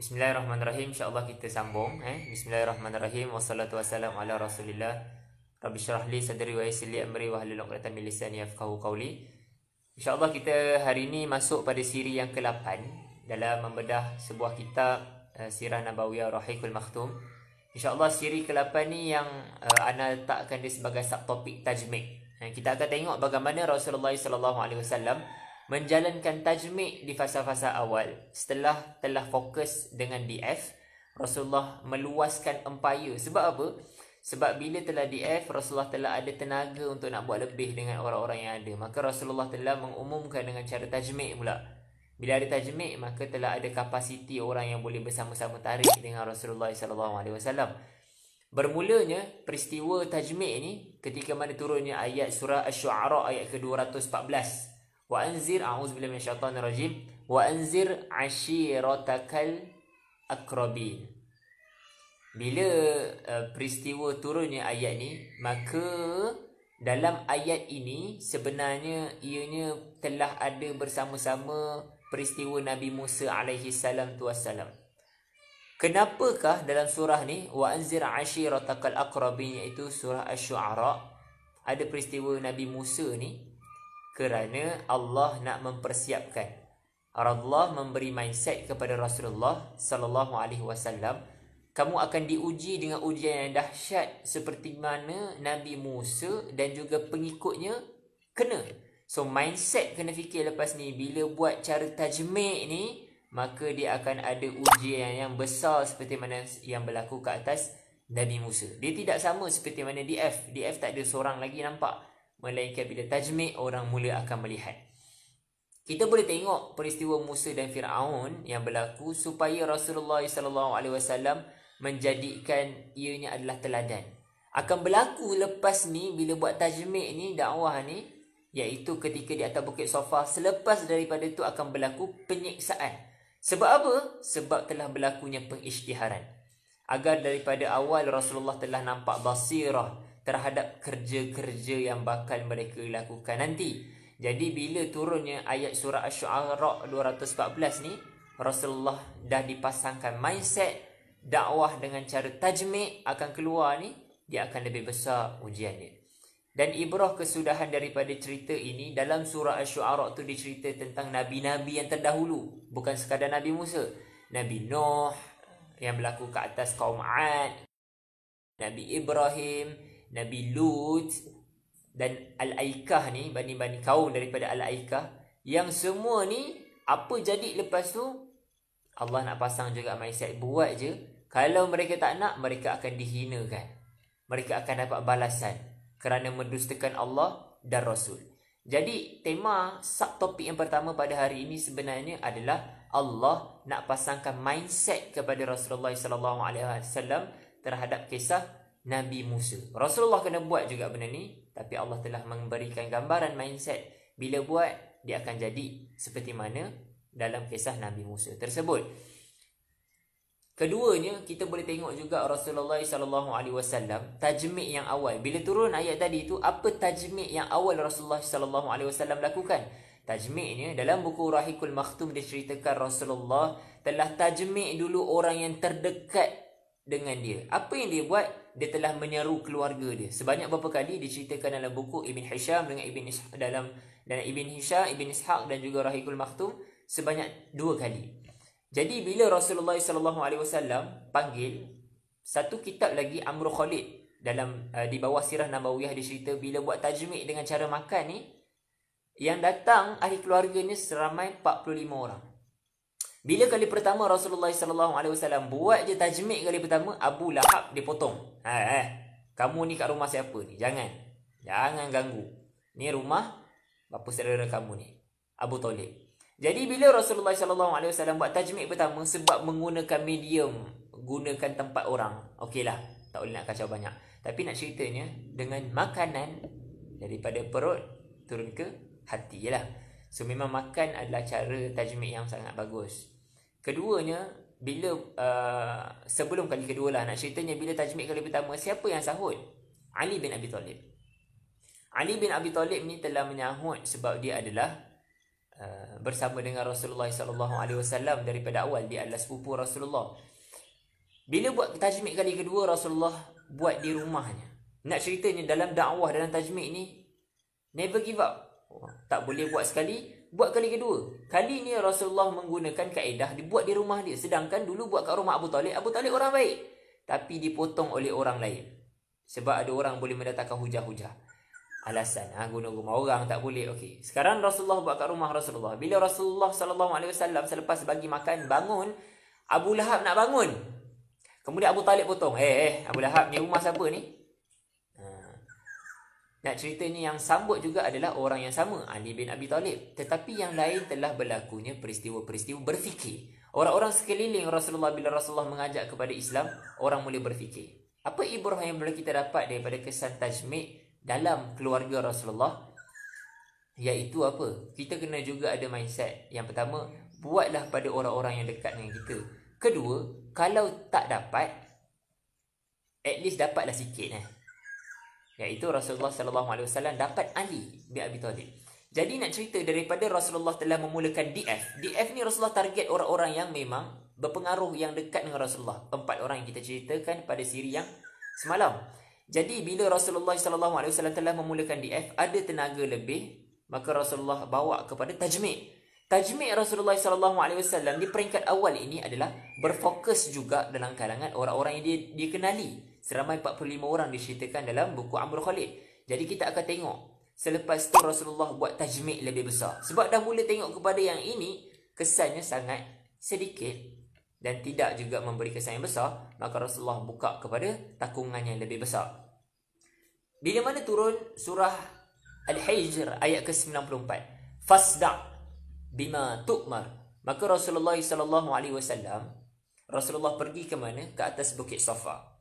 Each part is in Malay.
Bismillahirrahmanirrahim. InsyaAllah kita sambung. Bismillahirrahmanirrahim. Wassalatu wassalamu ala rasulillah. Rabbi syrah li sadri wa yassir li amri wahlul 'uqdatam min lisani yafqahu qawli. InsyaAllah kita hari ini masuk pada siri yang ke-8 dalam membedah sebuah kitab Sirah Nabawiyah Rahiqul Makhtum. InsyaAllah siri ke-8 ni yang ana letakkan dia sebagai subtopik tajmid. Kita akan tengok bagaimana Rasulullah SAW menjalankan tajmid di fasa-fasa awal. Setelah telah fokus dengan DF, Rasulullah meluaskan empayar. Sebab apa? Sebab bila telah DF, Rasulullah telah ada tenaga untuk nak buat lebih dengan orang-orang yang ada. Maka Rasulullah telah mengumumkan dengan cara tajmid pula. Bila ada tajmid, maka telah ada kapasiti orang yang boleh bersama-sama tarik dengan Rasulullah SAW. Bermulanya peristiwa tajmid ni ketika mana turunnya ayat surah Asy-Syu'ara ayat ke-214. Wa anzir a'udzubillahi minasyaitonir rajim wa anzir ashiratakal aqrabin. Bila peristiwa turunnya ayat ni, maka dalam ayat ini sebenarnya ianya telah ada bersama-sama peristiwa Nabi Musa alaihi salam tu wassalam. Kenapakah dalam surah ni wa anzir ashiratakal aqrabin, iaitu surah Asy-Syu'ara, ada peristiwa Nabi Musa ni? Kerana Allah nak mempersiapkan. Allah memberi mindset kepada Rasulullah sallallahu alaihi wasallam, kamu akan diuji dengan ujian yang dahsyat seperti mana Nabi Musa dan juga pengikutnya kena. So mindset kena fikir lepas ni, bila buat cara tajmid ni, maka dia akan ada ujian yang besar seperti mana yang berlaku ke atas Nabi Musa. Dia tidak sama seperti mana DF. DF tak ada seorang lagi nampak. Melainkan bila tajmid, orang mula akan melihat. Kita boleh tengok peristiwa Musa dan Fir'aun yang berlaku supaya Rasulullah SAW menjadikan ianya adalah teladan. Akan berlaku lepas ni bila buat tajmid ni, dakwah ni, iaitu ketika di atas Bukit Safa. Selepas daripada itu akan berlaku penyiksaan. Sebab apa? Sebab telah berlakunya pengisytiharan. Agar daripada awal Rasulullah telah nampak basirah terhadap kerja-kerja yang bakal mereka lakukan nanti. Jadi bila turunnya ayat surah Asy-Syu'ara 214 ni, Rasulullah dah dipasangkan mindset dakwah dengan cara tajmid akan keluar ni, dia akan lebih besar ujian dia. Dan ibrah kesudahan daripada cerita ini, dalam surah Asy-Syu'ara tu dicerita tentang nabi-nabi yang terdahulu. Bukan sekadar Nabi Musa. Nabi Nuh yang berlaku ke atas kaum Ad, Nabi Ibrahim, Nabi Lut dan Al-Aikah ni, bani-bani kaum daripada Al-Aikah, yang semua ni apa jadi lepas tu? Allah nak pasang juga mindset, buat je. Kalau mereka tak nak, mereka akan dihinakan. Mereka akan dapat balasan kerana mendustakan Allah dan Rasul. Jadi tema subtopik yang pertama pada hari ini sebenarnya adalah Allah nak pasangkan mindset kepada Rasulullah SAW terhadap kisah Nabi Musa. Rasulullah kena buat juga benda ni, tapi Allah telah memberikan gambaran mindset. Bila buat, dia akan jadi seperti mana dalam kisah Nabi Musa tersebut. Keduanya, kita boleh tengok juga Rasulullah SAW tajmid yang awal. Bila turun ayat tadi tu, apa tajmid yang awal Rasulullah SAW lakukan? Tajmidnya dalam buku Rahiqul Makhtum diceritakan Rasulullah telah tajmid dulu orang yang terdekat dengan dia. Apa yang dia buat? Dia telah menyeru keluarga dia. Sebanyak berapa kali diceritakan dalam buku Ibn Hisham dengan Ibn Ishaq, dalam Ibn Hisham, Ibn Ishaq dan juga Rahiqul Makhtum sebanyak 2 kali. Jadi bila Rasulullah SAW panggil, satu kitab lagi Amru Khalid dalam di bawah Sirah Nabawiyah dicerita bila buat tajmid dengan cara makan ni, yang datang ahli keluarganya seramai 45 orang. Bila kali pertama Rasulullah SAW buat je tajmid kali pertama, Abu Lahab dia potong. Kamu ni kat rumah siapa ni? Jangan ganggu. Ni rumah bapa saudara kamu ni, Abu Talib. Jadi bila Rasulullah SAW buat tajmid pertama, sebab menggunakan medium, gunakan tempat orang, okeylah, tak boleh nak kacau banyak. Tapi nak ceritanya dengan makanan daripada perut turun ke hati je lah. So memang makan adalah cara tajmid yang sangat bagus. Keduanya, bila sebelum kali kedua lah, nak ceritanya bila tajmid kali pertama, siapa yang sahut? Ali bin Abi Talib. Ali bin Abi Talib ni telah menyahut sebab dia adalah bersama dengan Rasulullah SAW daripada awal. Dia adalah sepupu Rasulullah. Bila buat tajmid kali kedua, Rasulullah buat di rumahnya. Nak ceritanya dalam dakwah, dalam tajmid ni, never give up. Tak boleh buat sekali, buat kali kedua. Kali ni Rasulullah menggunakan kaedah dibuat di rumah dia. Sedangkan dulu buat kat rumah Abu Talib orang baik, tapi dipotong oleh orang lain. Sebab ada orang boleh mendatangkan hujah-hujah. Alasan, guna rumah orang tak boleh. Okey. Sekarang Rasulullah buat kat rumah Rasulullah. Bila Rasulullah SAW selepas bagi makan, bangun, Abu Lahab nak bangun. Kemudian Abu Talib potong. Abu Lahab ni rumah siapa ni? Nak ceritanya yang sambut juga adalah orang yang sama, Ali bin Abi Talib. Tetapi yang lain telah berlakunya peristiwa-peristiwa berfikir. Orang-orang sekeliling Rasulullah, bila Rasulullah mengajak kepada Islam, orang mula berfikir. Apa ibrah yang boleh kita dapat daripada kesan tajmid dalam keluarga Rasulullah? Iaitu apa? Kita kena juga ada mindset. Yang pertama, buatlah pada orang-orang yang dekat dengan kita. Kedua, kalau tak dapat, at least dapatlah sikit. Iaitu Rasulullah SAW dapat Ali bin Abi Talib. Jadi nak cerita daripada Rasulullah telah memulakan DF. DF ni Rasulullah target orang-orang yang memang berpengaruh, yang dekat dengan Rasulullah. 4 orang yang kita ceritakan pada siri yang semalam. Jadi bila Rasulullah SAW telah memulakan DF, ada tenaga lebih, maka Rasulullah bawa kepada tajmid. Tajmid Rasulullah SAW di peringkat awal ini adalah berfokus juga dalam kalangan orang-orang yang dia kenali. Seramai 45 orang diceritakan dalam buku Amr Khalid. Jadi kita akan tengok selepas tu Rasulullah buat tajmid lebih besar. Sebab dah mula tengok kepada yang ini, kesannya sangat sedikit dan tidak juga memberi kesan yang besar, maka Rasulullah buka kepada takungan yang lebih besar. Bila mana turun surah Al-Hijr ayat ke-94, Fasda' bima tu'mar. Maka Rasulullah SAW, Rasulullah pergi ke mana? Ke atas Bukit Safa.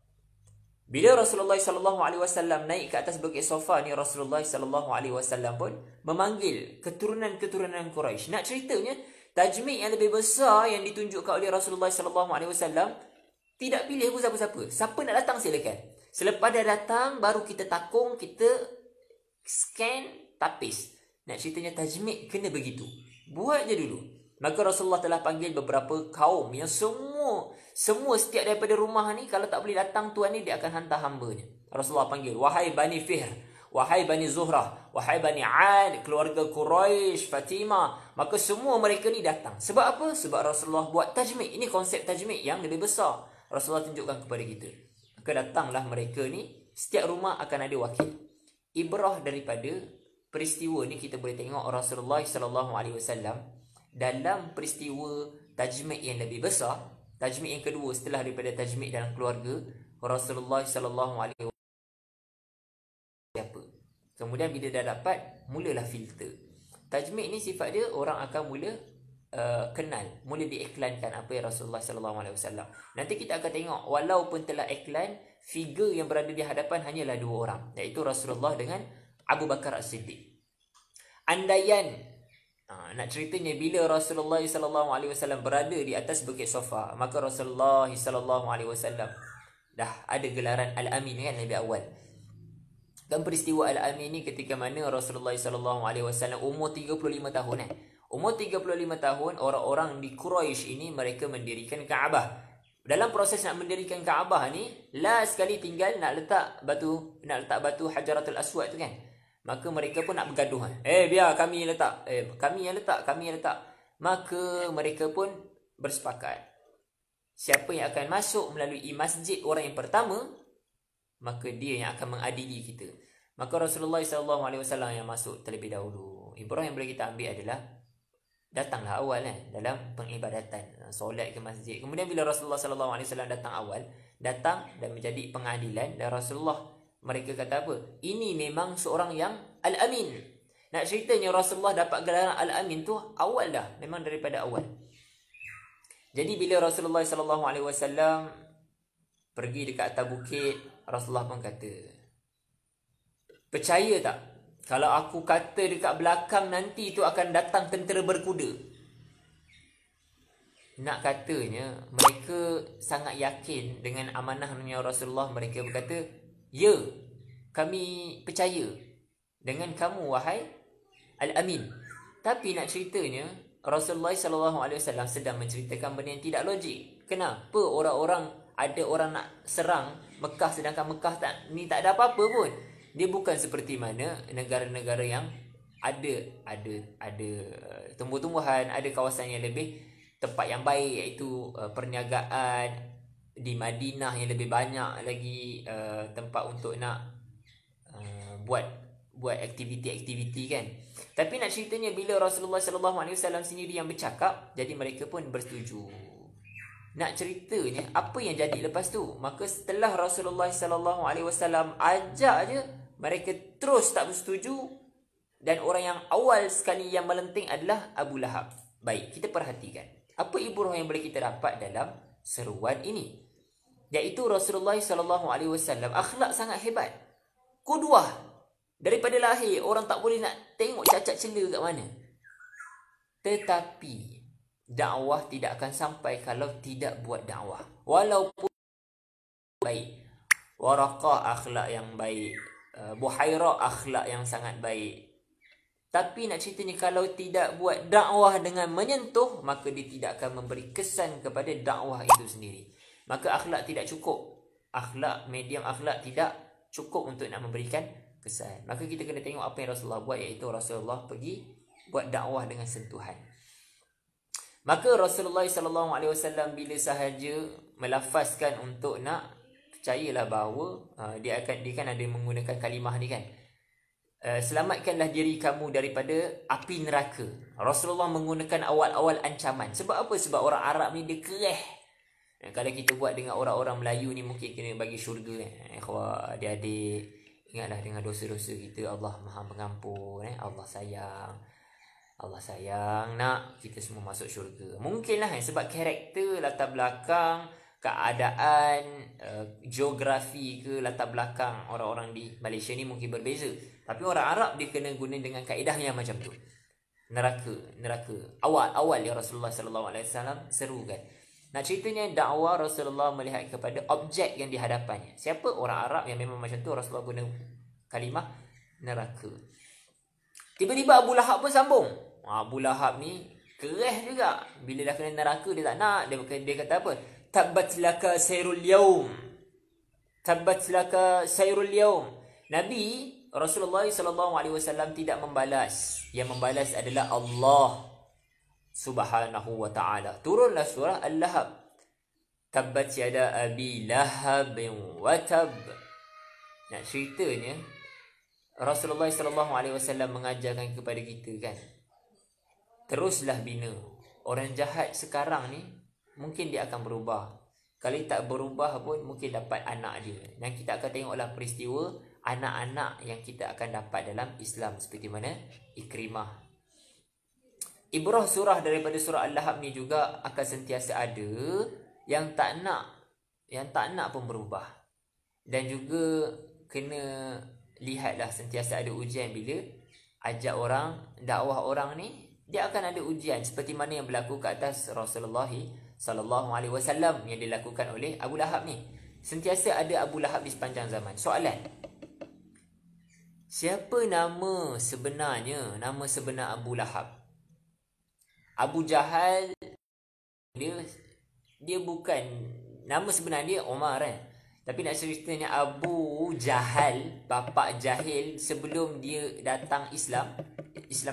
Bila Rasulullah SAW naik ke atas Bukit Safa ni, Rasulullah SAW pun memanggil keturunan-keturunan Quraisy. Nak ceritanya, tajmid yang lebih besar yang ditunjukkan oleh Rasulullah SAW tidak pilih pun siapa-siapa. Siapa nak datang silakan. Selepas dah datang, baru kita takung, kita scan, tapis. Nak ceritanya tajmid kena begitu. Buat je dulu. Maka Rasulullah telah panggil beberapa kaum yang semua setiap daripada rumah ni, kalau tak boleh datang tuan ni, dia akan hantar hambanya. Rasulullah panggil, wahai Bani Fihr, wahai Bani Zuhrah, wahai Bani Ad, keluarga Quraisy, Fatimah. Maka semua mereka ni datang. Sebab apa? Sebab Rasulullah buat tajmid. Ini konsep tajmid yang lebih besar. Rasulullah tunjukkan kepada kita. Maka datanglah mereka ni, setiap rumah akan ada wakil. Ibrah daripada peristiwa ni kita boleh tengok Rasulullah SAW dalam peristiwa tajmid yang lebih besar, tajmid yang kedua setelah daripada tajmid dalam keluarga, Rasulullah SAW siapa. Kemudian bila dah dapat, mulalah filter. Tajmid ni sifat dia, orang akan mula kenal, mula diiklankan apa yang Rasulullah SAW. Nanti kita akan tengok, walaupun telah iklan, figure yang berada di hadapan hanyalah 2 orang, iaitu Rasulullah dengan Abu Bakar As-Siddiq. Andaian nak ceritanya, bila Rasulullah SAW berada di atas Bukit Safa, maka Rasulullah SAW dah ada gelaran Al-Amin kan lebih awal. Dan peristiwa Al-Amin ni ketika mana Rasulullah SAW umur 35 tahun. Umur 35 tahun, orang-orang di Quraisy ini mereka mendirikan Kaabah. Dalam proses nak mendirikan Kaabah ni, last sekali tinggal nak letak batu Hajaratul Aswad tu kan. Maka mereka pun nak bergaduh. Biar kami letak. Kami yang letak. Maka mereka pun bersepakat. Siapa yang akan masuk melalui masjid orang yang pertama, maka dia yang akan mengadili kita. Maka Rasulullah SAW yang masuk terlebih dahulu. Ibrah yang boleh kita ambil adalah, datanglah awal dalam pengibadatan, solat ke masjid. Kemudian bila Rasulullah SAW datang awal, datang dan menjadi pengadilan, dan Rasulullah, mereka kata apa? Ini memang seorang yang Al-Amin. Nak ceritanya Rasulullah dapat gelaran Al-Amin tu awal dah. Memang daripada awal. Jadi bila Rasulullah SAW pergi dekat atas bukit, Rasulullah pun kata, percaya tak? Kalau aku kata dekat belakang nanti tu akan datang tentera berkuda. Nak katanya, mereka sangat yakin dengan amanahnya Rasulullah. Mereka berkata, ya, kami percaya dengan kamu wahai Al-Amin. Tapi nak ceritanya, Rasulullah SAW sedang menceritakan benda yang tidak logik. Kenapa ada orang nak serang Mekah sedangkan Mekah tak ada apa-apa pun. Dia bukan seperti mana negara-negara yang ada tumbuh-tumbuhan, ada kawasan yang lebih tempat yang baik, iaitu perniagaan. Di Madinah yang lebih banyak lagi tempat untuk nak buat aktiviti-aktiviti kan. Tapi nak ceritanya bila Rasulullah SAW sendiri yang bercakap, jadi mereka pun bersetuju. Nak ceritanya apa yang jadi lepas tu, maka setelah Rasulullah SAW ajak je, mereka terus tak bersetuju. Dan orang yang awal sekali yang melenting adalah Abu Lahab. Baik, kita perhatikan apa ibrah yang boleh kita dapat dalam seruan ini, iaitu Rasulullah SAW akhlak sangat hebat, qudwah. Daripada lahir orang tak boleh nak tengok cacat celah kat mana. Tetapi dakwah tidak akan sampai kalau tidak buat dakwah. Walaupun baik, Waraqah akhlak yang baik, Buhairah akhlak yang sangat baik, tapi nak ceritanya kalau tidak buat dakwah dengan menyentuh, maka dia tidak akan memberi kesan kepada dakwah itu sendiri. Maka akhlak tidak cukup. Medium akhlak tidak cukup untuk nak memberikan kesan. Maka kita kena tengok apa yang Rasulullah buat, iaitu Rasulullah pergi buat dakwah dengan sentuhan. Maka Rasulullah SAW bila sahaja melafazkan untuk nak, percayalah bahawa dia kan ada menggunakan kalimah ni kan, selamatkanlah diri kamu daripada api neraka. Rasulullah menggunakan awal-awal ancaman. Sebab apa? Sebab orang Arab ni dia kereh. Kalau kita buat dengan orang-orang Melayu ni, mungkin kena bagi syurga. Ikhwah, adik-adik, ingatlah dengan dosa-dosa kita, Allah Maha Pengampun. Allah sayang nak kita semua masuk syurga. Mungkinlah sebab karakter, latar belakang, keadaan, geografi ke latar belakang orang-orang di Malaysia ni mungkin berbeza. Tapi orang Arab dia kena guna dengan kaedah yang macam tu. Neraka. Awal yang Rasulullah SAW serukan. Nak ceritanya dakwah Rasulullah melihat kepada objek yang di hadapannya. Siapa? Orang Arab yang memang macam tu. Rasulullah guna kalimah neraka. Tiba-tiba Abu Lahab pun sambung. Abu Lahab ni kereh juga. Bila dah kena neraka dia tak nak. Dia kata apa? Tabbat laka sayrul yaum. Nabi Rasulullah SAW tidak membalas. Yang membalas adalah Allah Subhanahu wa ta'ala. Turunlah surah Al-Lahab. Tabbat yada abi lahabin wa tab. Nak ceritanya Rasulullah SAW mengajarkan kepada kita kan, teruslah bina. Orang jahat sekarang ni mungkin dia akan berubah. Kalau tak berubah pun mungkin dapat anak dia. Dan kita akan tengoklah peristiwa anak-anak yang kita akan dapat dalam Islam, seperti mana Ikrimah. Ibrah surah daripada surah Al-Lahab ni juga akan sentiasa ada yang tak nak pun berubah. Dan juga kena lihatlah sentiasa ada ujian bila ajak orang, dakwah orang ni, dia akan ada ujian seperti mana yang berlaku ke atas Rasulullah SAW yang dilakukan oleh Abu Lahab ni. Sentiasa ada Abu Lahab di sepanjang zaman. Soalan, siapa nama sebenar Abu Lahab? Abu Jahal, dia bukan nama sebenar dia Omar kan. Tapi nak ceritanya Abu Jahal, bapa jahil, sebelum dia datang Islam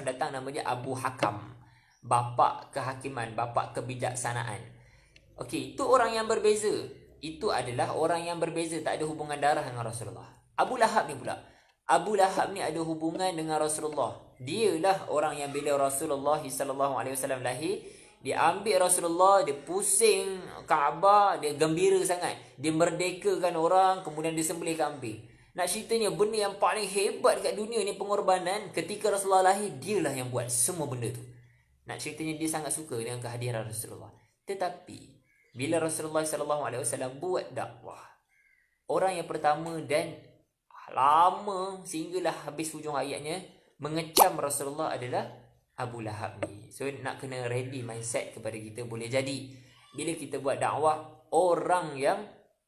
datang, nama dia Abu Hakam, bapa kehakiman, bapa kebijaksanaan. Okey, itu orang yang berbeza. Itu adalah orang yang berbeza, tak ada hubungan darah dengan Rasulullah. Abu Lahab ni pula, Abu Lahab ni ada hubungan dengan Rasulullah. Dialah orang yang bila Rasulullah SAW lahir, dia ambil Rasulullah, dia pusing Kaabah, dia gembira sangat. Dia merdekakan orang, kemudian dia sembelih kambing. Nak ceritanya benda yang paling hebat kat dunia ni, pengorbanan ketika Rasulullah lahir, dialah yang buat semua benda tu. Nak ceritanya dia sangat suka dengan kehadiran Rasulullah. Tetapi bila Rasulullah SAW buat dakwah, orang yang pertama dan lama sehinggalah habis hujung ayatnya mengecam Rasulullah adalah Abu Lahab ni. So nak kena ready mindset kepada kita. Boleh jadi bila kita buat dakwah, orang yang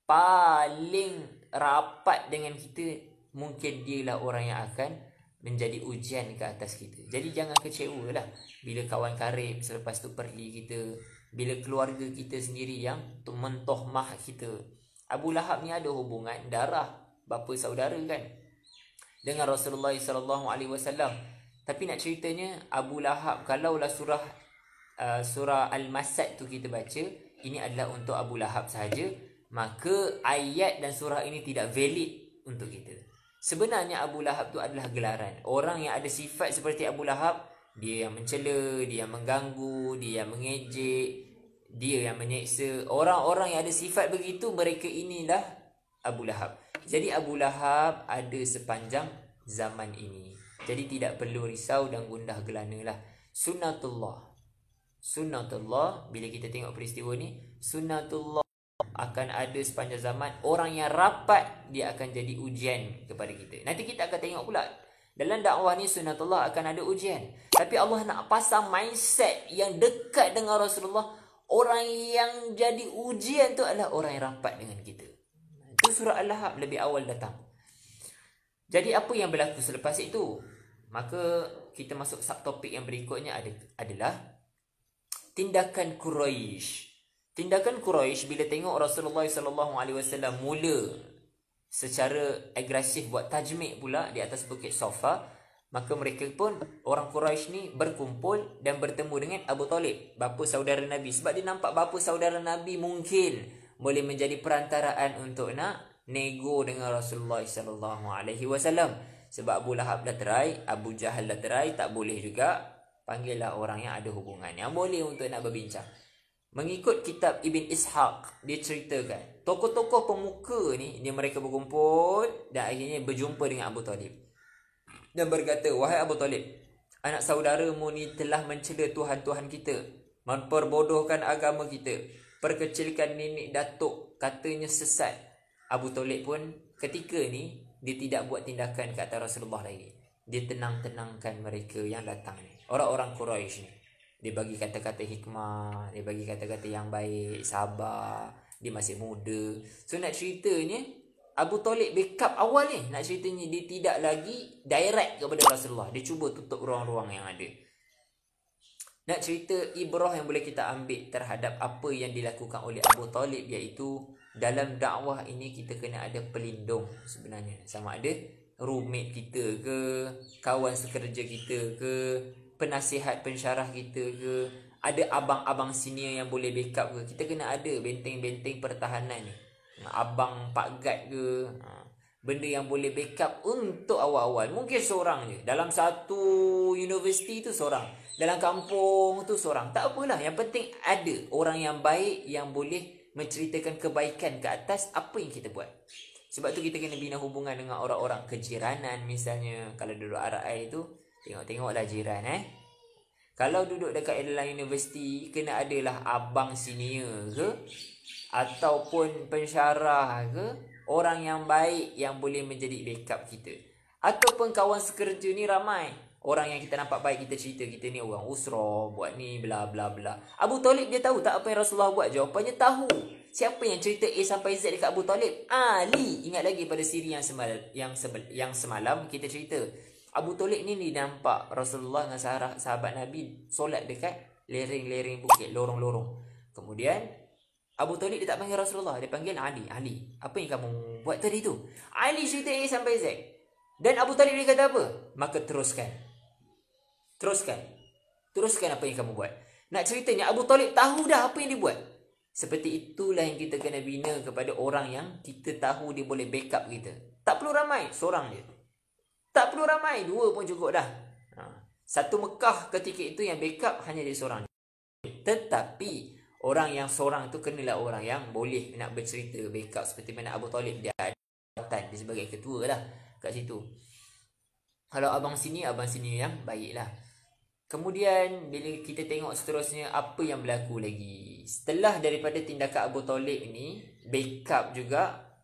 paling rapat dengan kita mungkin dialah orang yang akan menjadi ujian ke atas kita. Jadi jangan kecewa lah bila kawan karib selepas tu pergi kita, bila keluarga kita sendiri yang mentohmah kita. Abu Lahab ni ada hubungan darah bapa saudara kan dengan Rasulullah SAW. Tapi nak ceritanya Abu Lahab, kalaulah surah Al-Masad tu kita baca, ini adalah untuk Abu Lahab sahaja, maka ayat dan surah ini tidak valid untuk kita. Sebenarnya Abu Lahab tu adalah gelaran. Orang yang ada sifat seperti Abu Lahab, dia yang mencela, dia yang mengganggu, dia yang mengejek, dia yang menyeksa. Orang-orang yang ada sifat begitu, mereka inilah Abu Lahab. Jadi Abu Lahab ada sepanjang zaman ini. Jadi tidak perlu risau dan gundah gelana lah. Sunnatullah, bila kita tengok peristiwa ni, sunnatullah akan ada sepanjang zaman. Orang yang rapat, dia akan jadi ujian kepada kita. Nanti kita akan tengok pula dalam dakwah ni sunnatullah akan ada ujian. Tapi Allah nak pasang mindset yang dekat dengan Rasulullah. Orang yang jadi ujian tu adalah orang yang rapat dengan kita. Itu surah Al-Lahab lebih awal datang. Jadi apa yang berlaku selepas itu? Maka kita masuk subtopik yang berikutnya adalah tindakan Quraisy. Tindakan Quraisy bila tengok Rasulullah SAW mula secara agresif buat tajmid pula di atas bukit Safa, maka mereka pun, orang Quraisy ni berkumpul dan bertemu dengan Abu Talib, bapa saudara Nabi. Sebab dia nampak bapa saudara Nabi mungkin boleh menjadi perantaraan untuk nak nego dengan Rasulullah SAW. Sebab Abu Lahab dah try, Abu Jahal dah try, tak boleh juga. Panggillah orang yang ada hubungan, yang boleh untuk nak berbincang. Mengikut kitab Ibn Ishaq, dia ceritakan tokoh-tokoh pemuka ni, mereka berkumpul dan akhirnya berjumpa dengan Abu Talib dan berkata, wahai Abu Talib, anak saudaramu ni telah mencela Tuhan-Tuhan kita, memperbodohkan agama kita, perkecilkan nenek datuk, katanya sesat. Abu Talib pun ketika ni dia tidak buat tindakan ke atas Rasulullah lagi. Dia tenang-tenangkan mereka yang datang ni, orang-orang Quraisy ni. Dia bagi kata-kata hikmah, dia bagi kata-kata yang baik, sabar, dia masih muda. So nak ceritanya Abu Talib backup awal ni, nak ceritanya dia tidak lagi direct kepada Rasulullah. Dia cuba tutup ruang-ruang yang ada. Nak cerita ibrah yang boleh kita ambil terhadap apa yang dilakukan oleh Abu Talib, iaitu dalam dakwah ini kita kena ada pelindung sebenarnya. Sama ada roommate kita ke, kawan sekerja kita ke, penasihat pensyarah kita ke, ada abang-abang senior yang boleh backup ke. Kita kena ada benteng-benteng pertahanan ni, abang Pak Gad ke, benda yang boleh backup untuk awal-awal. Mungkin seorang je, dalam satu universiti tu seorang, dalam kampung tu seorang, tak apalah, yang penting ada orang yang baik yang boleh menceritakan kebaikan ke atas apa yang kita buat. Sebab tu kita kena bina hubungan dengan orang-orang kejiranan. Misalnya kalau duduk RI tu, tengok-tengoklah jiran. Kalau duduk dekat dalam universiti, kena adalah abang senior ke, ataupun pensyarah ke, orang yang baik yang boleh menjadi backup kita. Ataupun kawan sekerja ni ramai, orang yang kita nampak baik, kita cerita, kita ni orang usrah, buat ni bla bla bla. Abu Talib dia tahu tak apa yang Rasulullah buat? Jawapannya tahu. Siapa yang cerita A sampai Z dekat Abu Talib? Ali. Ingat lagi pada siri yang semalam kita cerita, Abu Talib ni nampak Rasulullah dengan sahabat Nabi solat dekat lereng-lereng bukit, lorong-lorong. Kemudian Abu Talib dia tak panggil Rasulullah, dia panggil Ali. Ali, apa yang kamu buat tadi tu? Ali cerita A sampai Z. Dan Abu Talib dia kata apa? Maka teruskan apa yang kamu buat. Nak ceritanya Abu Talib tahu dah apa yang dia buat. Seperti itulah yang kita kena bina kepada orang yang kita tahu dia boleh backup kita. Tak perlu ramai, seorang je. Tak perlu ramai, 2 pun cukup dah. Satu Mekah ketika itu yang backup hanya dia seorang. Tetapi orang yang seorang tu kenalah orang yang boleh nak bercerita backup. Seperti mana Abu Talib, dia ada jabatan, dia sebagai ketua lah kat situ. Kalau abang sini yang baik lah. Kemudian bila kita tengok seterusnya apa yang berlaku lagi. Setelah daripada tindakan Abu Talib ni, backup juga.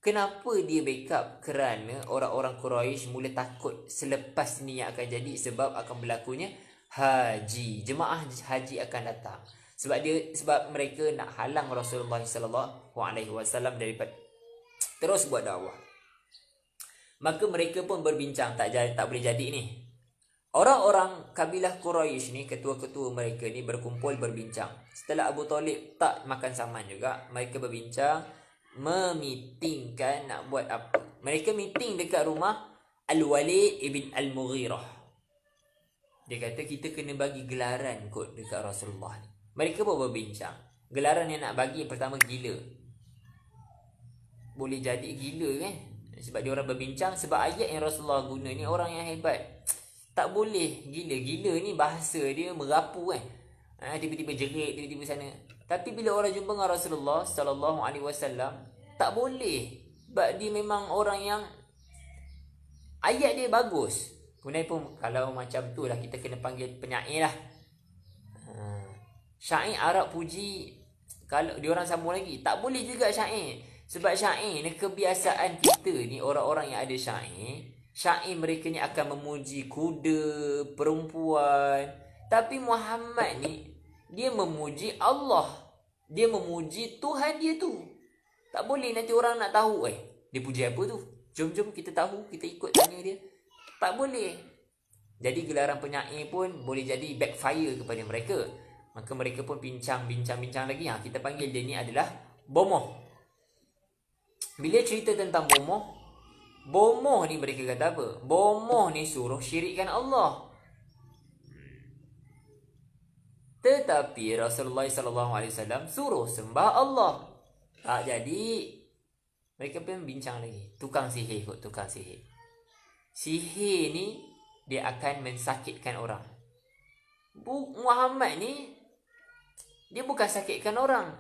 Kenapa dia backup? Kerana orang-orang Quraisy mula takut selepas ni yang akan jadi, sebab akan berlakunya haji. Jemaah haji akan datang. Sebab mereka nak halang Rasulullah SAW daripada terus buat dakwah. Maka mereka pun berbincang, tak boleh jadi ni. Orang-orang kabilah Quraisy ni, ketua-ketua mereka ni berkumpul berbincang. Setelah Abu Talib tak makan saman juga, mereka berbincang, memitingkan nak buat apa. Mereka meeting dekat rumah Al-Walid ibn Al-Mughirah. Dia kata kita kena bagi gelaran kot dekat Rasulullah ni. Mereka pun berbincang. Gelaran yang nak bagi pertama gila. Boleh jadi gila kan? Sebab dia orang berbincang, sebab ayat yang Rasulullah guna ni orang yang hebat. Tak boleh gila. Gila ni bahasa dia merapu kan. Tiba-tiba jerit, tiba-tiba sana. Tapi bila orang jumpa dengan Rasulullah sallallahu alaihi wasallam, tak boleh. Sebab dia memang orang yang ayat dia bagus. Kemudian pun kalau macam tu lah, kita kena panggil penyair lah. Syair Arab puji, kalau dia orang sambung lagi, tak boleh juga syair. Sebab syair ni kebiasaan kita ni, orang-orang yang ada syair, syair mereka ni akan memuji kuda, perempuan. Tapi Muhammad ni, dia memuji Allah. Dia memuji Tuhan dia tu. Tak boleh nanti orang nak tahu dia puji apa tu. Jom kita tahu, kita ikut tanya dia. Tak boleh. Jadi gelaran penyair pun boleh jadi backfire kepada mereka. Maka mereka pun bincang lagi. Kita panggil dia ni adalah bomoh. Bila cerita tentang bomoh ni mereka kata apa? Bomoh ni suruh syirikkan Allah. Tetapi Rasulullah SAW suruh sembah Allah. Tak jadi. Mereka pun bincang lagi. Tukang sihir kot, tukang sihir. Sihir ni dia akan mensakitkan orang. Muhammad ni dia bukan sakitkan orang.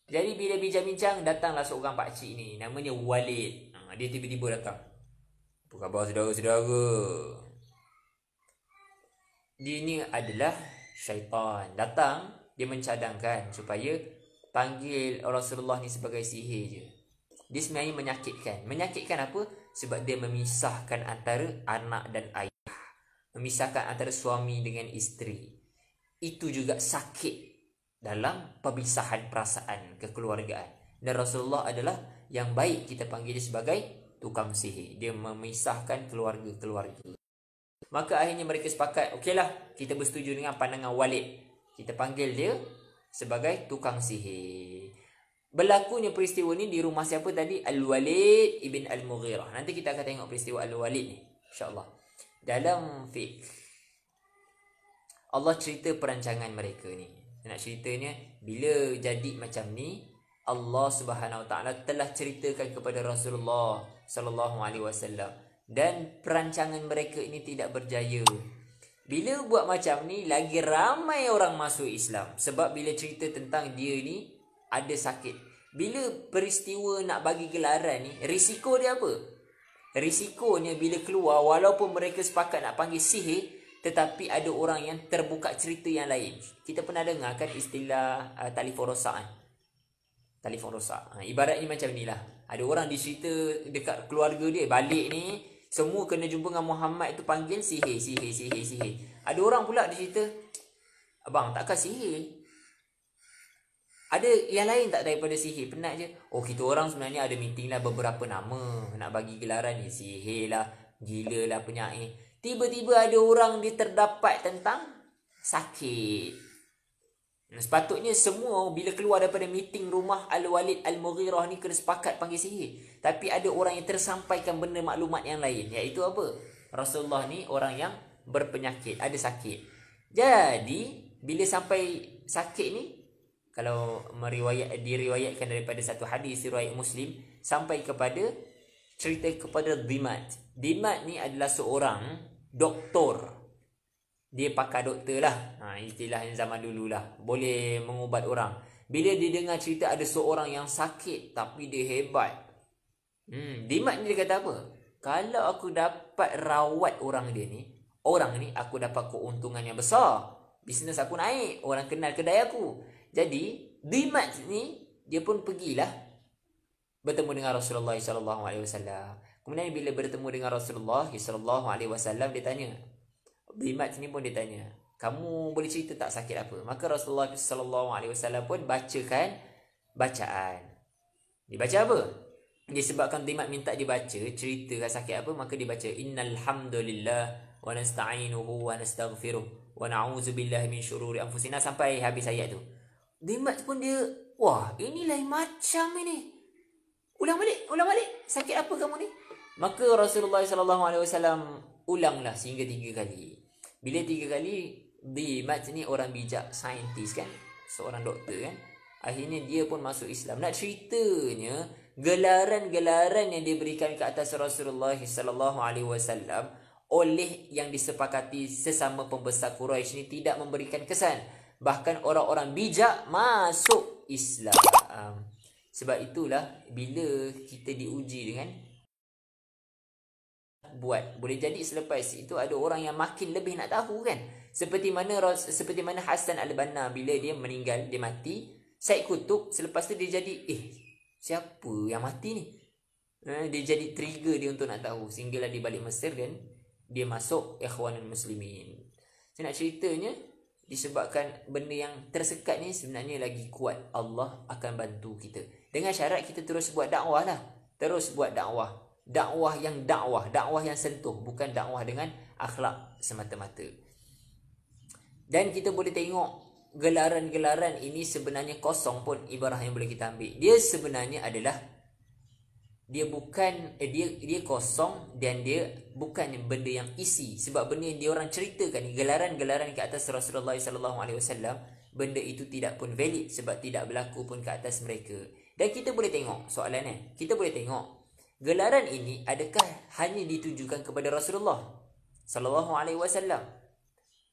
Jadi bila bincang-bincang, datanglah seorang pakcik ni, namanya Walid. Dia tiba-tiba datang. Apa khabar saudara-saudara? Dia ni adalah syaitan. Datang, dia mencadangkan supaya panggil Rasulullah ni sebagai sihir je. Dia sebenarnya menyakitkan. Menyakitkan apa? Sebab dia memisahkan antara anak dan ayah. Memisahkan antara suami dengan isteri. Itu juga sakit dalam pemisahan perasaan kekeluargaan. Dan Rasulullah adalah yang baik kita panggil dia sebagai tukang sihir. Dia memisahkan keluarga-keluarga. Maka akhirnya mereka sepakat, okeylah, kita bersetuju dengan pandangan Walid. Kita panggil dia sebagai tukang sihir. Berlakunya peristiwa ni di rumah siapa tadi? Al-Walid ibn Al-Mughirah. Nanti kita akan tengok peristiwa Al-Walid ni, insya-Allah. Dalam fiqh, Allah cerita perancangan mereka ni. Nak ceritanya, bila jadi macam ni, Allah Subhanahu Wa Taala telah ceritakan kepada Rasulullah sallallahu alaihi wasallam, dan perancangan mereka ini tidak berjaya. Bila buat macam ni, lagi ramai orang masuk Islam. Sebab bila cerita tentang dia ni ada sakit. Bila peristiwa nak bagi gelaran ni, risiko dia apa? Risikonya bila keluar, walaupun mereka sepakat nak panggil sihir, tetapi ada orang yang terbuka cerita yang lain. Kita pernah dengar kan istilah telefon rosak. Telefon rosak. Ibaratnya macam ni lah. Ada orang dicerita dekat keluarga dia, balik ni semua kena jumpa dengan Muhammad tu panggil sihir. Ada orang pula dicerita, abang takkan sihir. Ada yang lain tak daripada sihir? Penat je. Oh, kita orang sebenarnya ada meeting lah beberapa nama. Nak bagi gelaran ni, sihir lah, gila lah, penyair. Tiba-tiba ada orang dia terdapat tentang sakit. Sepatutnya semua bila keluar daripada meeting rumah Al-Walid Al-Mughirah ni kena sepakat panggil sihir. Tapi ada orang yang tersampaikan benda maklumat yang lain. Iaitu apa? Rasulullah ni orang yang berpenyakit, ada sakit. Jadi bila sampai sakit ni, kalau diriwayatkan daripada satu hadis riwayat Muslim, sampai kepada cerita kepada Dimat. Dimat ni adalah seorang doktor. Dia pakar doktor lah. Istilah yang zaman dulu lah. Boleh mengubat orang. Bila dia dengar cerita ada seorang yang sakit tapi dia hebat. Dimat ni dia kata apa? Kalau aku dapat rawat orang ni aku dapat keuntungan yang besar. Bisnes aku naik. Orang kenal kedai aku. Jadi Dimat ni dia pun pergilah bertemu dengan Rasulullah SAW. Kemudian bila bertemu dengan Rasulullah SAW, dia tanya. Dimat ni pun dia tanya, kamu boleh cerita tak sakit apa? Maka Rasulullah SAW pun bacakan bacaan. Dia baca apa? disebabkan Dimat minta dibaca cerita sakit apa, maka dibaca innal hamdalillah wa nasta'inuhu wa nastaghfiruh wa na'udzu billahi min syururi anfusina sampai habis ayat tu. Dimat pun dia, wah, ini lain macam ini. Ulang balik. Sakit apa kamu ni? Maka Rasulullah SAW ulanglah sehingga 3 kali. Bila 3 kali, Dimat ni orang bijak, saintis kan, seorang doktor kan. Akhirnya dia pun masuk Islam. Nak ceritanya, gelaran-gelaran yang diberikan ke atas Rasulullah SAW oleh yang disepakati sesama pembesar Quraisy ni tidak memberikan kesan. Bahkan orang-orang bijak masuk Islam. Sebab itulah bila kita diuji dengan buat, boleh jadi selepas itu ada orang yang makin lebih nak tahu kan. Seperti mana Hasan Al-Banna bila dia meninggal, dia mati, Said Qutb selepas tu dia jadi siapa yang mati ni? Dia jadi trigger dia untuk nak tahu, sehinggalah dia balik Mesir dan dia masuk Ikhwanul Muslimin. Saya nak ceritanya disebabkan benda yang tersekat ni sebenarnya lagi kuat, Allah akan bantu kita. Dengan syarat kita terus buat dakwah lah. Terus buat dakwah. Dakwah yang sentuh, bukan dakwah dengan akhlak semata-mata. Dan kita boleh tengok gelaran-gelaran ini sebenarnya kosong pun ibarah yang boleh kita ambil. Dia sebenarnya adalah dia bukan dia kosong dan dia bukan benda yang isi. Sebab benda yang dia orang ceritakan, gelaran-gelaran ke atas Rasulullah SAW, benda itu tidak pun valid sebab tidak berlaku pun ke atas mereka. Dan kita boleh tengok soalannya, kita boleh tengok gelaran ini adakah hanya ditujukan kepada Rasulullah SAW?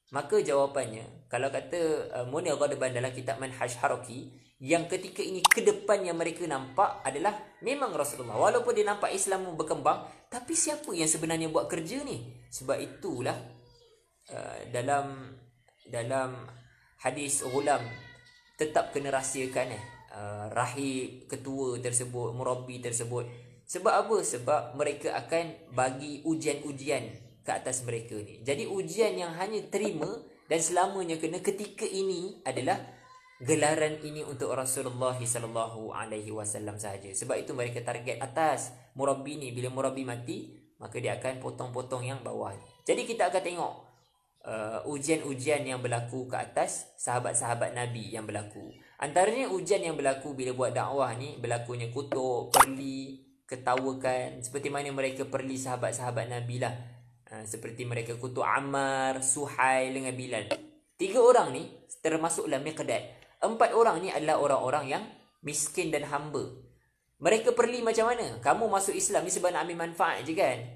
Maka jawapannya, kalau kata Munir Ghadban dalam kitab Manhaj Haraki, yang ketika ini ke depan yang mereka nampak adalah memang Rasulullah. Walaupun dia nampak Islam berkembang, tapi siapa yang sebenarnya buat kerja ni? Sebab itulah dalam hadis Ghulam tetap kena rahsiakan rahib ketua tersebut, murabbi tersebut. Sebab apa? Sebab mereka akan bagi ujian-ujian ke atas mereka ni. Jadi ujian yang hanya terima dan selamanya kena ketika ini adalah gelaran ini untuk Rasulullah SAW sahaja. Sebab itu mereka target atas murabbi ni. Bila murabbi mati, maka dia akan potong-potong yang bawah ni. Jadi kita akan tengok ujian-ujian yang berlaku ke atas sahabat-sahabat Nabi yang berlaku. Antaranya ujian yang berlaku bila buat dakwah ni, berlakunya kutuk, perli, ketawakan. Seperti mana mereka perli sahabat-sahabat Nabi lah. Seperti mereka kutuk Ammar, Suhail dengan Bilal. 3 orang ni termasuklah Miqdad. 4 orang ni adalah orang-orang yang miskin dan hamba. Mereka perli macam mana? Kamu masuk Islam ni sebab nak ambil manfaat je kan?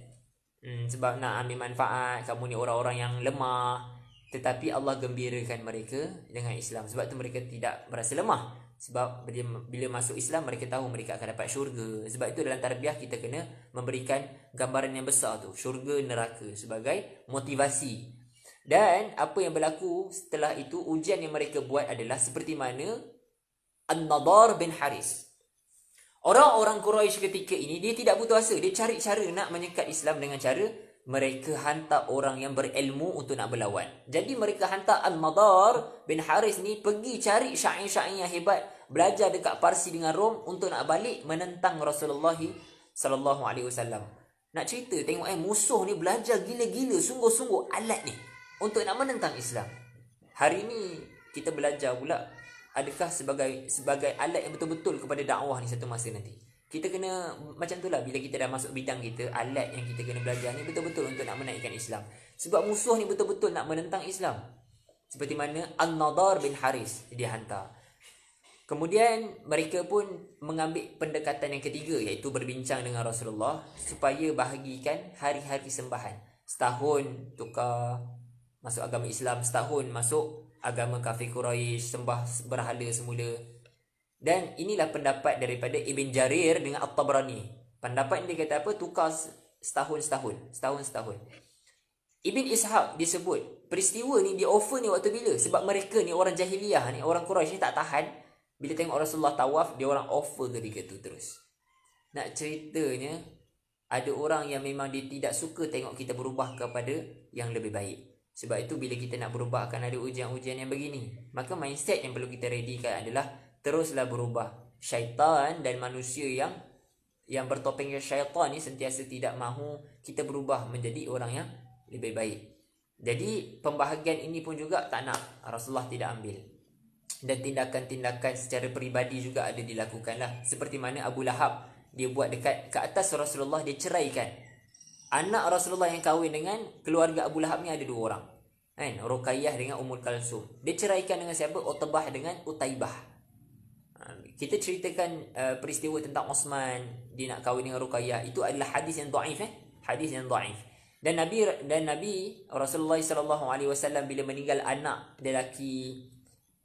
Sebab nak ambil manfaat, kamu ni orang-orang yang lemah. Tetapi Allah gembirakan mereka dengan Islam. Sebab tu mereka tidak merasa lemah. Sebab bila masuk Islam, mereka tahu mereka akan dapat syurga. Sebab itu dalam tarbiyah kita kena memberikan gambaran yang besar tu, syurga, neraka, sebagai motivasi. Dan apa yang berlaku setelah itu, ujian yang mereka buat adalah seperti mana An-Nadar bin Haris. Orang-orang Quraisy ketika ini, dia tidak putus asa. Dia cari cara nak menyekat Islam dengan cara mereka hantar orang yang berilmu untuk nak berlawan. Jadi mereka hantar Al-Nadar bin Haris ni pergi cari syair-syair yang hebat, belajar dekat Parsi dengan Rom untuk nak balik menentang Rasulullah SAW. Nak cerita, tengok musuh ni belajar gila-gila, sungguh-sungguh alat ni untuk nak menentang Islam. Hari ni kita belajar pula, adakah sebagai alat yang betul-betul kepada dakwah ni satu masa nanti. Kita kena macam tu lah, bila kita dah masuk bidang kita, alat yang kita kena belajar ni betul-betul untuk nak menaikkan Islam. Sebab musuh ni betul-betul nak menentang Islam. Seperti mana An-Nadar bin Haris dia hantar. Kemudian mereka pun mengambil pendekatan yang ketiga, iaitu berbincang dengan Rasulullah supaya bahagikan hari-hari sembahan. Setahun tukar masuk agama Islam, setahun masuk agama kafir Quraisy, sembah berhala semula. Dan inilah pendapat daripada Ibn Jarir dengan At-Tabrani. Pendapat dia kata apa? Tukar setahun. Ibn Ishaq disebut peristiwa ni dia offer ni waktu bila? Sebab mereka ni orang jahiliyah ni, orang Quraisy ni tak tahan. Bila tengok Rasulullah tawaf, dia orang offer ketika tu terus. Nak ceritanya, ada orang yang memang dia tidak suka tengok kita berubah kepada yang lebih baik. Sebab itu bila kita nak berubah akan ada ujian-ujian yang begini. Maka mindset yang perlu kita readykan adalah teruslah berubah. Syaitan dan manusia yang bertopeng syaitan ni sentiasa tidak mahu kita berubah menjadi orang yang lebih baik. Jadi pembahagian ini pun juga tak nak, Rasulullah tidak ambil. Dan tindakan-tindakan secara peribadi juga ada dilakukan lah. Seperti mana Abu Lahab, dia buat dekat ke atas Rasulullah, dia ceraikan. Anak Rasulullah yang kahwin dengan keluarga Abu Lahab ni ada 2 orang. Kan? Ruqayyah dengan Ummul Kalsum. Dia ceraikan dengan siapa? Utbah dengan Utaibah. Kita ceritakan peristiwa tentang Osman, dia nak kahwin dengan Ruqayyah. Itu adalah hadis yang dhaif. Hadis yang dhaif. Dan Nabi Rasulullah SAW bila meninggal anak lelaki,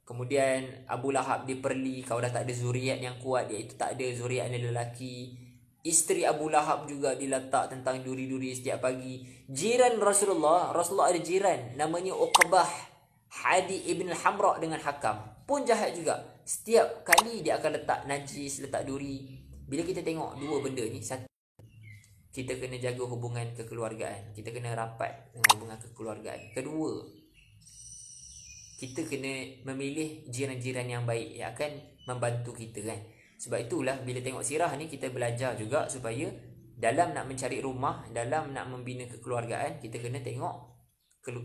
kemudian Abu Lahab diperli, kau dah tak ada zuriat yang kuat, iaitu tak ada zuriat lelaki. Isteri Abu Lahab juga diletak tentang duri-duri setiap pagi. Jiran Rasulullah ada jiran namanya Uqbah, Hadi ibn al-Hamra dengan Hakam. Pun jahat juga. Setiap kali dia akan letak najis, letak duri. Bila kita tengok 2 benda ni, satu, kita kena jaga hubungan kekeluargaan. Kita kena rapat dengan hubungan kekeluargaan. Kedua, kita kena memilih jiran-jiran yang baik yang akan membantu kita kan. Sebab itulah bila tengok sirah ni, kita belajar juga supaya dalam nak mencari rumah, dalam nak membina kekeluargaan, kita kena tengok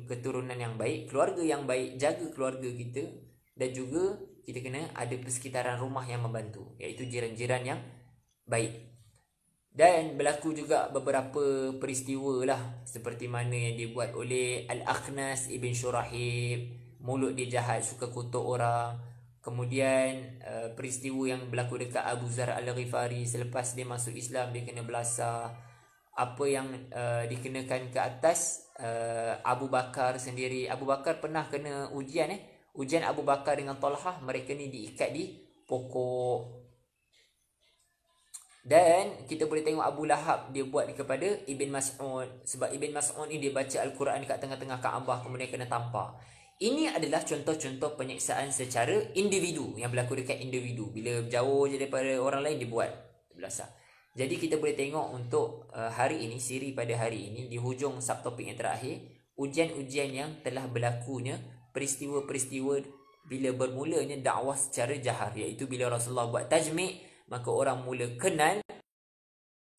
keturunan yang baik, keluarga yang baik, jaga keluarga kita. Dan juga kita kena ada persekitaran rumah yang membantu, iaitu jiran-jiran yang baik. Dan berlaku juga beberapa peristiwa lah, seperti mana yang dibuat oleh Al-Akhnas Ibn Shurahib. Mulut dia jahat, suka kutuk orang. Kemudian peristiwa yang berlaku dekat Abu Zar Al-Ghifari, selepas dia masuk Islam, dia kena belasah. Apa yang dikenakan ke atas Abu Bakar sendiri. Abu Bakar pernah kena ujian Ujian Abu Bakar dengan Talhah, mereka ni diikat di pokok. Dan kita boleh tengok Abu Lahab dia buat kepada Ibn Mas'ud. Sebab Ibn Mas'ud ni dia baca Al-Quran dekat tengah-tengah Kaabah, kemudian kena tampar. Ini adalah contoh-contoh penyiksaan secara individu, yang berlaku dekat individu. Bila jauh je daripada orang lain, dia buat belasah. Jadi kita boleh tengok untuk hari ini, siri pada hari ini, di hujung subtopik yang terakhir, ujian-ujian yang telah berlakunya, peristiwa-peristiwa bila bermulanya dakwah secara jahar, iaitu bila Rasulullah buat tajmi', maka orang mula kenal,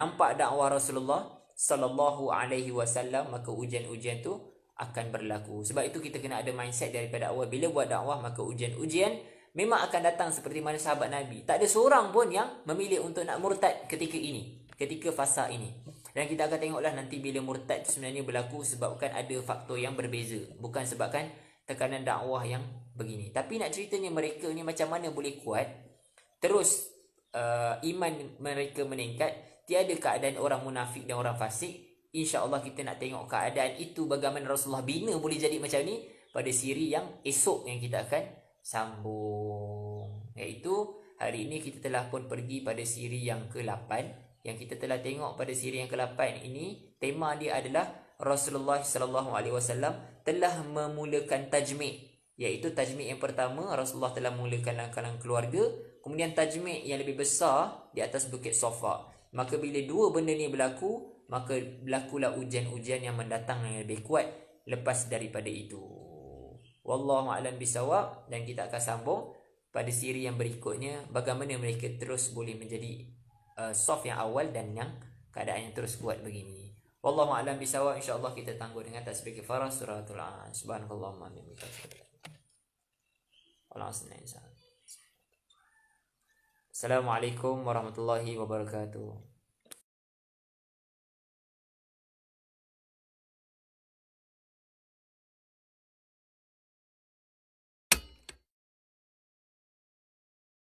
nampak dakwah Rasulullah sallallahu alaihi wasallam, maka ujian-ujian tu akan berlaku. Sebab itu kita kena ada mindset daripada awal, bila buat dakwah maka ujian-ujian memang akan datang seperti mana sahabat Nabi. Tak ada seorang pun yang memilih untuk nak murtad ketika ini, ketika fasa ini. Dan kita akan tengoklah nanti bila murtad sebenarnya berlaku sebabkan ada faktor yang berbeza, bukan sebabkan tekanan dakwah yang begini. Tapi nak ceritanya mereka ni macam mana boleh kuat, terus iman mereka meningkat, tiada keadaan orang munafik dan orang fasik. InsyaAllah kita nak tengok keadaan itu, bagaimana Rasulullah bina boleh jadi macam ni pada siri yang esok yang kita akan sambung. Iaitu hari ini kita telah pun pergi pada siri yang ke-8. Yang kita telah tengok pada siri yang ke-8 ini, tema dia adalah Rasulullah SAW telah memulakan tajmi'. Iaitu tajmi' yang pertama, Rasulullah telah memulakan langkah-langkah keluarga. Kemudian tajmi' yang lebih besar di atas Bukit Safa. Maka bila 2 benda ni berlaku, maka berlakulah ujian-ujian yang mendatang yang lebih kuat lepas daripada itu. Wallahu a'lam bisawab. Dan kita akan sambung pada siri yang berikutnya, bagaimana mereka terus boleh menjadi soft yang awal dan yang keadaan yang terus kuat begini. Wallahu a'lam bisawab. InsyaAllah kita tangguh dengan tasbih kifarah suratul An. Subhanakallahumma wa bihamdika. Assalamualaikum warahmatullahi wabarakatuh.